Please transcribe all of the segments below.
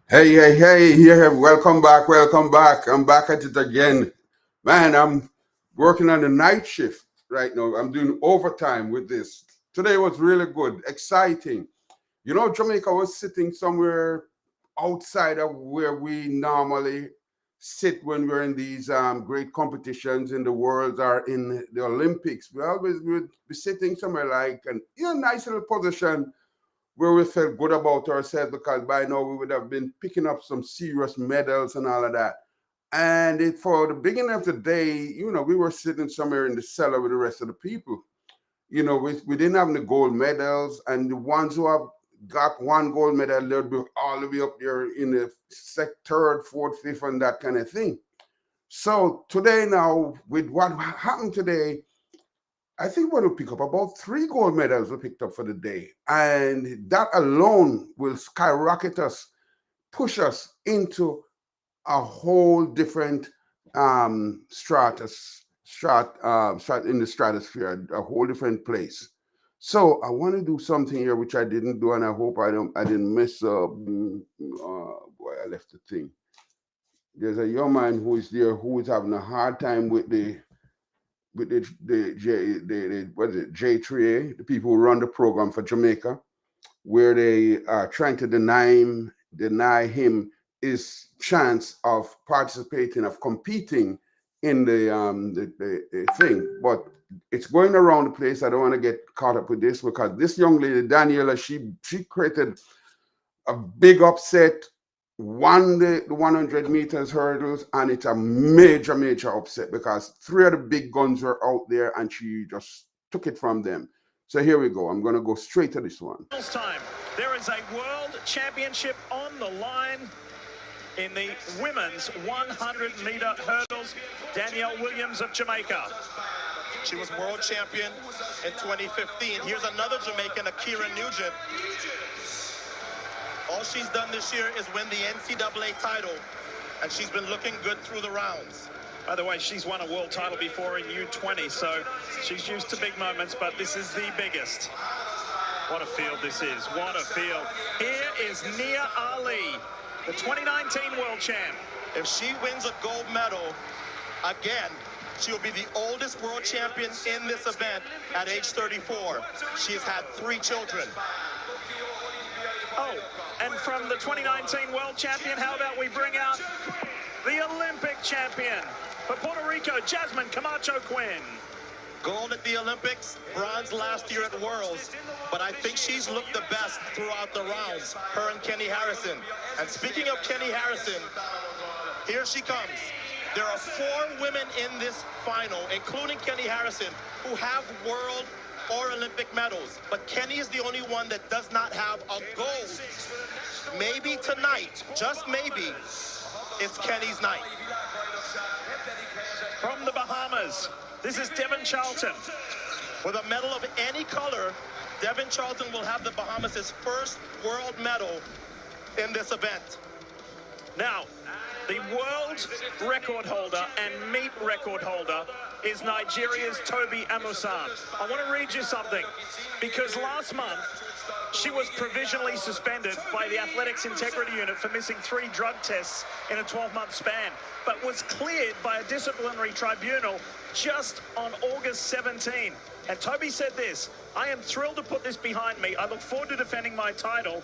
Hey, hey, hey, here, welcome back, welcome back. I'm back at it again. Man, I'm working on the night shift right now. I'm doing overtime with this. Today was really good, exciting. Jamaica was sitting somewhere outside of where we normally sit when we're in these great competitions in the world or in the Olympics. We always would be sitting somewhere like an nice little position where we felt good about ourselves because by now we would have been picking up some serious medals and all of that. And for the beginning of the day, we were sitting somewhere in the cellar with the rest of the people. We didn't have the gold medals, and the ones who have got one gold medal, they'll be all the way up there in the third, fourth, fifth, and that kind of thing. So today, now, with what happened today, I think we're going to pick up about three gold medals we picked up for the day. And that alone will skyrocket us, push us into a whole different in the stratosphere, a whole different place. So I want to do something here which I didn't do, and I hope I didn't mess up. Boy, I left the thing. There's a young man who is there who is having a hard time with the what is it, J3A, the people who run the program for Jamaica, where they are trying to deny him his chance of participating, of competing in the thing. But it's going around the place. I don't want to get caught up with this because this young lady, Danielle, she created a big upset, won the 100 meters hurdles, and it's a major, major upset because three of the big guns were out there and she just took it from them. So here we go. I'm going to go straight to this one. Time. There is a world championship on the line in the women's 100-meter hurdles. Danielle Williams of Jamaica. She was world champion in 2015. Here's another Jamaican, Akira Nugent. All she's done this year is win the NCAA title, and she's been looking good through the rounds. By the way, she's won a world title before in U20, so she's used to big moments, but this is the biggest. What a field this is. What a field. Here is Nia Ali, the 2019 world champ. If she wins a gold medal again, she'll be the oldest world champion in this event at age 34. She has had 3 children. Oh, and from the 2019 world champion, how about we bring out the Olympic champion for Puerto Rico, Jasmine Camacho Quinn. Gold at the Olympics, bronze last year at Worlds, but I think she's looked the best throughout the rounds, her and Kenny Harrison. And speaking of Kenny Harrison, here she comes. There are 4 women in this final, including Kenny Harrison, who have world or Olympic medals, but Kenny is the only one that does not have a gold. Maybe tonight, just maybe, it's Kenny's night. From the Bahamas, this is Devon Charlton. With a medal of any color, Devon Charlton will have the Bahamas' first world medal in this event. Now, the world record holder and meet record holder is Nigeria's Toby Amusan. I want to read you something, because last month she was provisionally suspended by the Athletics Integrity Unit for missing 3 drug tests in a 12-month span, but was cleared by a disciplinary tribunal just on August 17. And Toby said this: "I am thrilled to put this behind me. I look forward to defending my title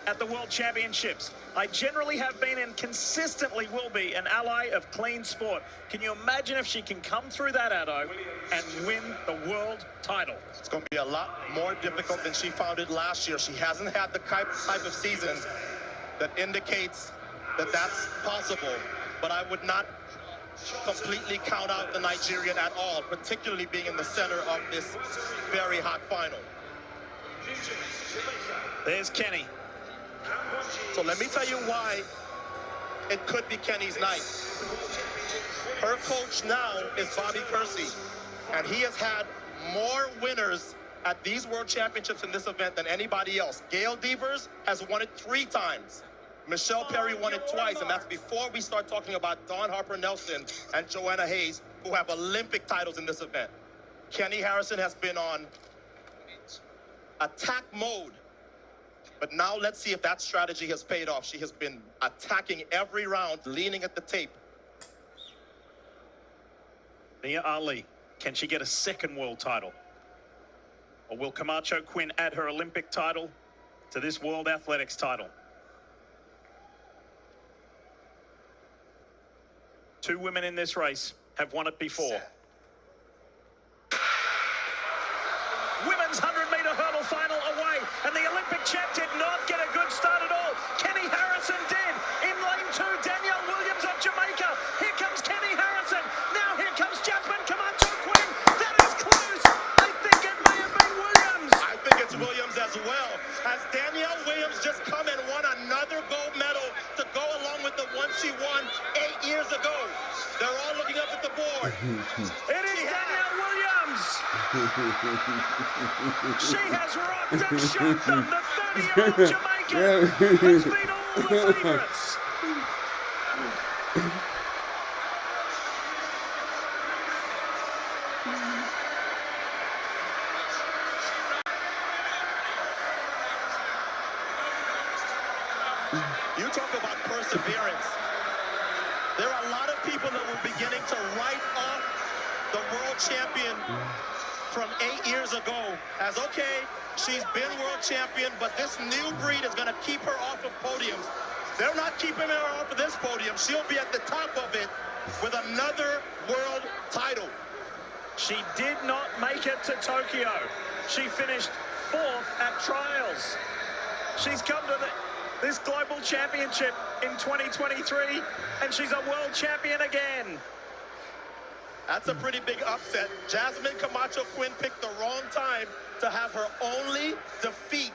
at the World Championships. I generally have been and consistently will be an ally of clean sport." Can you imagine if she can come through that, Addo, and win the world title? It's going to be a lot more difficult than she found it last year. She hasn't had the type of season that indicates that that's possible, but I would not completely count out the Nigerian at all, particularly being in the center of this very hot final. There's Kenny. So let me tell you why it could be Kenny's night. Her coach now is Bobby Kersey, and he has had more winners at these World Championships in this event than anybody else. Gail Devers has won it 3 times. Michelle Perry won it twice, and that's before we start talking about Dawn Harper Nelson and Joanna Hayes, who have Olympic titles in this event. Kenny Harrison has been on attack mode But now let's see if that strategy has paid off. She has been attacking every round, leaning at the tape. Nia Ali, can she get a second world title? Or will Camacho Quinn add her Olympic title to this World Athletics title? Two women in this race have won it before. Women's 100-meter hurdle final away, and the Olympic champ did not get a good start at all. Kenny Harrison did. In lane 2, Danielle Williams of Jamaica. Here comes Kenny Harrison. Now here comes Jasmine Camacho Quinn. That is close. I think it may have been Williams. I think it's Williams as well. Has Danielle Williams just come and won another gold medal to go along with the one she won 8 years ago? They're all looking up at the board. It is Danielle Williams. She has rocked and shocked them. The 30-year-old Jamaican has beat all the favourites. You talk about perseverance. There are a lot of people that were beginning to write off the world champion from 8 years ago as, okay, she's been world champion, but this new breed is going to keep her off of podiums. They're not keeping her off of this podium. She'll be at the top of it with another world title. She did not make it to Tokyo. She finished 4th at trials. She's come to this global championship in 2023, and she's a world champion again. That's a pretty big upset. Jasmine Camacho Quinn picked the wrong time to have her only defeat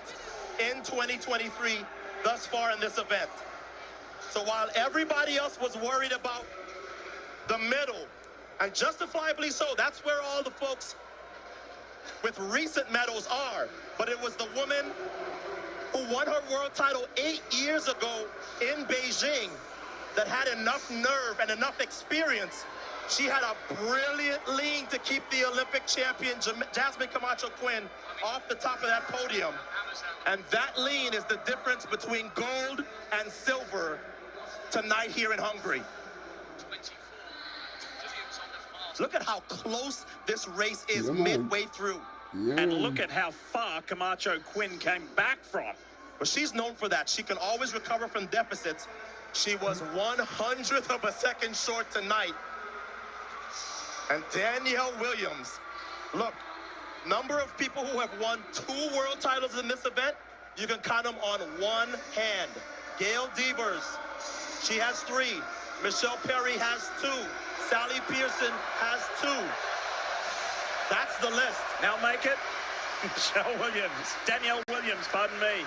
in 2023 thus far in this event. So while everybody else was worried about the medal, and justifiably so, that's where all the folks with recent medals are, but it was the woman who won her world title 8 years ago in Beijing that had enough nerve and enough experience. She had a brilliant lean to keep the Olympic champion Jasmine Camacho Quinn off the top of that podium. And that lean is the difference between gold and silver tonight here in Hungary. Look at how close this race is midway through. Yeah. And look at how far Camacho Quinn came back from. But she's known for that. She can always recover from deficits. She was 1/100th of a second short tonight. And Danielle Williams, look, number of people who have won 2 world titles in this event, you can count them on one hand. Gail Devers, she has 3. Michelle Perry has 2. Sally Pearson has 2. That's the list. Now make it Michelle Williams. Danielle Williams, pardon me.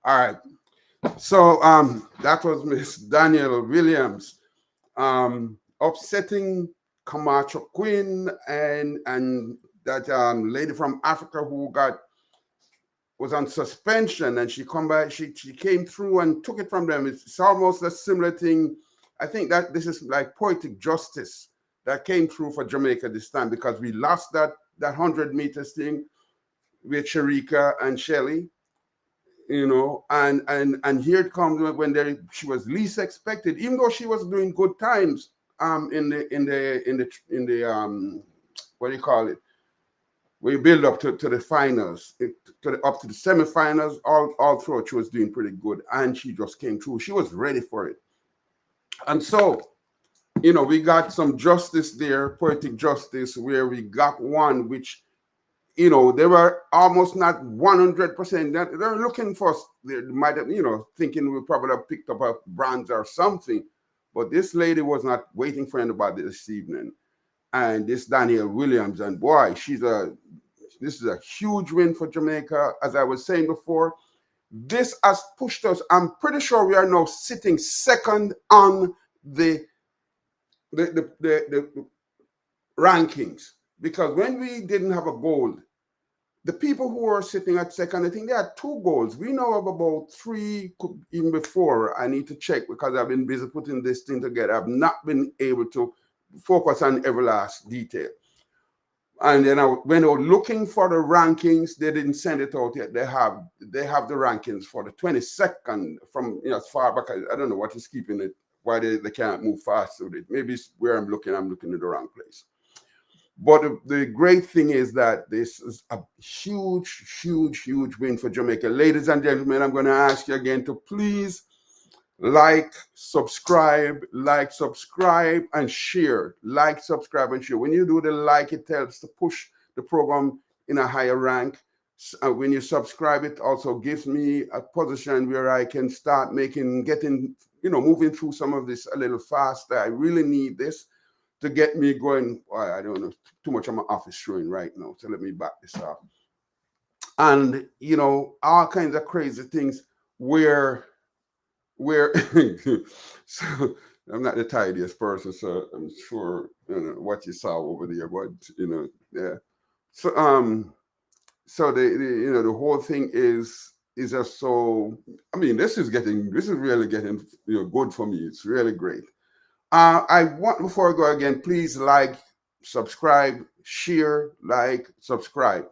All right. So that was Miss Danielle Williams upsetting Camacho Quinn and that lady from Africa who was on suspension, and she came through and took it from them. It's almost a similar thing. I think that this is like poetic justice that came through for Jamaica this time, because we lost that 100 meters thing with Sharika and Shelley, you know, and here it comes when she was least expected, even though she was doing good times in the what do you call it? We build up to the finals, up to the semifinals, all through. She was doing pretty good, and she just came through. She was ready for it. And so, you know, we got some justice there, poetic justice, where we got one which, you know, they were almost not 100%. They're looking for, they might have, you know, thinking we probably have picked up a bronze or something. But this lady was not waiting for anybody this evening. And this Danielle Williams, and boy, this is a huge win for Jamaica. As I was saying before, this has pushed us. I'm pretty sure we are now sitting second on the rankings, because when we didn't have a gold, the people who were sitting at second, I think they had 2 golds. We now have about 3, even before. I need to check because I've been busy putting this thing together. I've not been able to focus on every last detail. And then when I was looking for the rankings, they didn't send it out yet. They have the rankings for the 22nd from as far back. I don't know what is keeping it, why they can't move fast with it. Maybe it's where I'm looking in the wrong place. But the great thing is that this is a huge, huge, huge win for Jamaica. Ladies and gentlemen, I'm going to ask you again to please like, subscribe, and share. Like, subscribe, and share. When you do the like, it helps to push the program in a higher rank. When you subscribe, it also gives me a position where I can start moving through some of this a little faster. I really need this to get me going. Well, I don't know, too much of my office showing right now, so let me back this up. And, all kinds of crazy things where so I'm not the tidiest person, so I'm sure what you saw over there, but yeah. So the whole thing is just so. I mean, this is really getting good for me. It's really great. I want, before I go again, please like, subscribe, share, subscribe,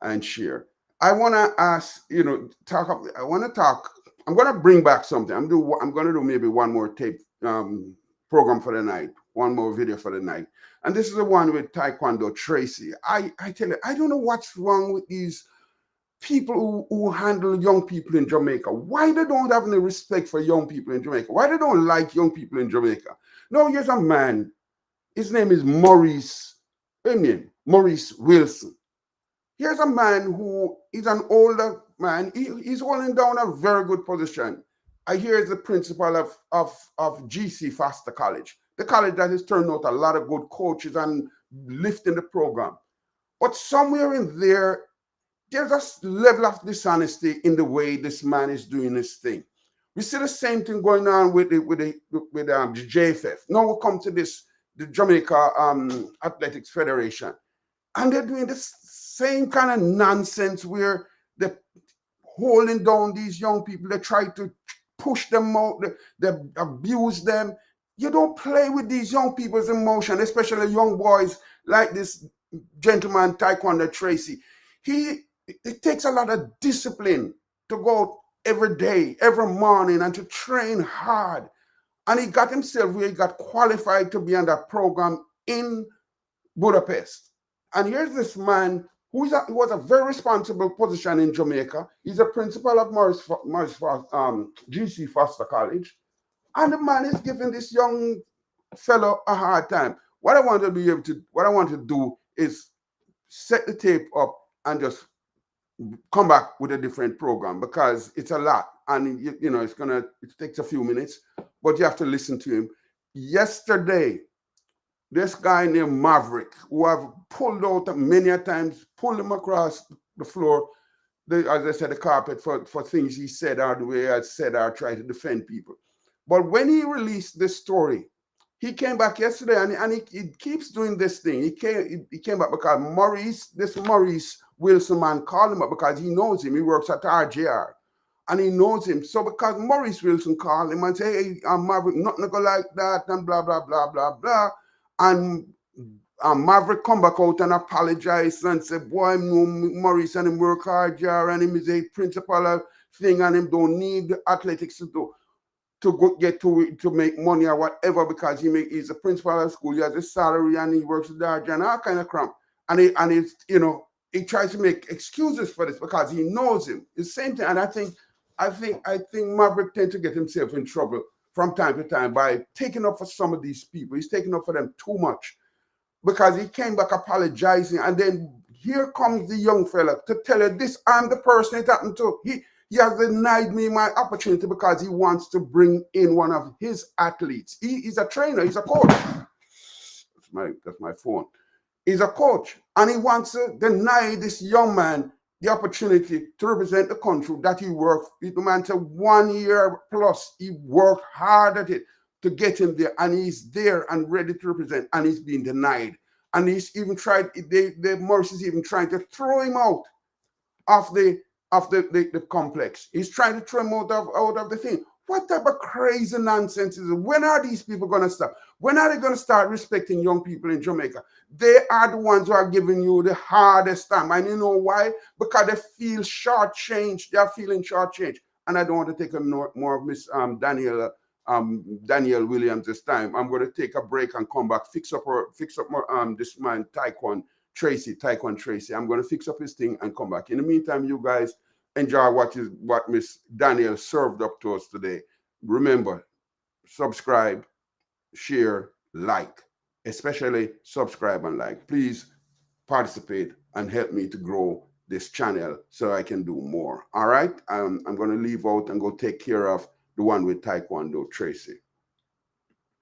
and share. I want to ask, I want to talk. I'm going to bring back something. I'm going to do maybe one more tape program for the night, one more video for the night. And this is the one with Taekwondo Tracy. I tell you, I don't know what's wrong with these people who handle young people in Jamaica. Why they don't have any respect for young people in Jamaica? Why they don't like young people in Jamaica? No, here's a man. His name is Maurice Wilson. Here's a man who is an older man. He's holding down a very good position. I hear he's the principal of GC Foster College, the college that has turned out a lot of good coaches and lifting the program. But somewhere in there, there's a level of dishonesty in the way this man is doing his thing. We see the same thing going on with the JFF. Now we come to the Jamaica Athletics Federation, and they're doing this same kind of nonsense where they're holding down these young people. They try to push them out. They abuse them. You don't play with these young people's emotion, especially young boys like this gentleman, Taekwondo Tracy. It takes a lot of discipline to go every day, every morning, and to train hard. And he got himself where he got qualified to be on that program in Budapest. And here's this man who was a very responsible position in Jamaica. He's a principal of GC Foster College. And the man is giving this young fellow a hard time. What I want to do is set the tape up and just come back with a different program, because it's a lot, and it takes a few minutes, but you have to listen to him. Yesterday, this guy named Maverick, who I've pulled out many a times, pulled him across the floor, as I said, the carpet for things he said or the way I said or tried to defend people. But when he released this story, he came back yesterday, and he keeps doing this thing. He came back because Maurice Wilson man called him up because he knows him. He works at RJR, and he knows him. So because Maurice Wilson called him and said, "Hey, I'm Maverick, nothing go like that," and blah, blah, blah, blah, blah. And Maverick come back out and apologize and say, "Boy, Maurice and him work RJR, and him is a principal thing, and him don't need athletics to get to make money or whatever, because he's a principal of school, he has a salary, and he works with RJR and all kind of crap." And he tries to make excuses for this because he knows him. The same thing, and I think Maverick tends to get himself in trouble from time to time by taking up for some of these people. He's taking up for them too much, because he came back apologizing, and then here comes the young fella to tell you this: I'm the person it happened to. He has denied me my opportunity because he wants to bring in one of his athletes. He's a trainer. He's a coach. That's my phone. He's a coach, and he wants to deny this young man the opportunity to represent the country that he worked. The man said 1 year plus, he worked hard at it to get him there, and he's there and ready to represent, and he's being denied. And he's even tried, Morris is even trying to throw him out of the complex. He's trying to throw him out of the thing. What type of crazy nonsense is it? When are these people going to stop? When are they going to start respecting young people in Jamaica? They are the ones who are giving you the hardest time. And you know why? Because they feel shortchanged. They are feeling shortchanged. And I don't want to take more of Miss Danielle Williams this time. I'm going to take a break and come back, fix up more, this man, Taekwon Tracy. I'm going to fix up his thing and come back. In the meantime, you guys enjoy what Miss Danielle served up to us today. Remember, subscribe, share, like, especially subscribe and like. Please participate and help me to grow this channel so I can do more. All right, I'm going to leave out and go take care of the one with Taekwondo Tracy.